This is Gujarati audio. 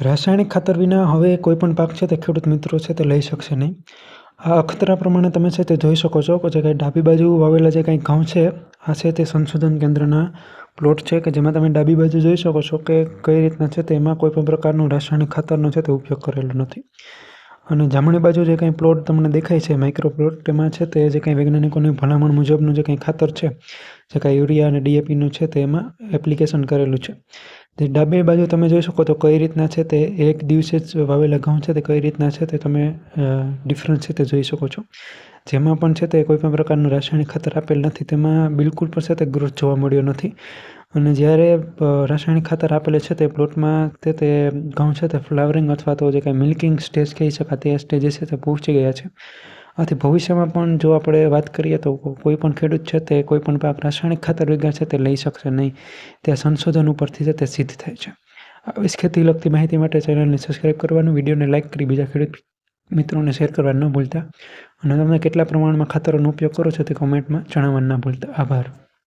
રાસાયણિક ખાતર વિના હવે કોઈપણ પાક છે તે ખેડૂત મિત્રો છે તે લઈ શકશે નહીં. આ અખતરા પ્રમાણે તમે છે તે જોઈ શકો છો કે જે કંઈ ડાબી બાજુ વાવેલા જે કંઈ ઘઉં છે, આ છે તે સંશોધન કેન્દ્રના પ્લોટ છે કે જેમાં તમે ડાબી બાજુ જોઈ શકો છો કે કઈ રીતના છે તેમાં કોઈપણ પ્રકારનું રાસાયણિક ખાતરનો છે તે ઉપયોગ કરેલો નથી. અને જમણી બાજુ જે કંઈ પ્લોટ તમને દેખાય છે માઇક્રો પ્લોટ, તેમાં છે તે જે કંઈ વૈજ્ઞાનિકોની ભલામણ મુજબનું જે કંઈ ખાતર છે, જે કાંઈ યુરિયા અને ડીએપીનું છે તે એમાં એપ્લિકેશન કરેલું છે. તે ડાબી બાજુ તમે જોઈ શકો તો કઈ રીતના છે તે એક દિવસે જ વાવેલા ઘઉં છે તે કઈ રીતના છે તે તમે ડિફરન્સ છે તે જોઈ શકો છો. જેમાં પણ છે તે કોઈપણ પ્રકારનું રાસાયણિક ખાતર આપેલ નથી, તેમાં બિલકુલ પણ છે તે ગ્રોથ જોવા મળ્યો નથી. અને જ્યારે રાસાયણિક ખાતર આપેલ છે તે પ્લોટમાં તે ઘઉં છે તે ફ્લાવરિંગ અથવા તો જે કાંઈ મિલ્કિંગ સ્ટેજ કહી શકાય તે સ્ટેજે છે તે પહોંચી ગયા છે. આથી ભવિષ્યમાં પણ જો આપણે વાત કરીએ તો કોઈ પણ ખેડૂત છે તે કોઈપણ પાક રાસાયણિક ખાતર વગર છે તે લઈ શકશે નહીં. તે સંશોધન ઉપરથી છે તે સિદ્ધ થાય છે. આવી ખેતી લગતી માહિતી માટે ચેનલને સબસ્ક્રાઈબ કરવાનું, વિડીયોને લાઇક કરી બીજા ખેડૂત મિત્રોને શેર કરવા ન ભૂલતા. અને તમે કેટલા પ્રમાણમાં ખાતરોનો ઉપયોગ કરો છો તે કોમેન્ટમાં જણાવવાનું ના ભૂલતા. આભાર.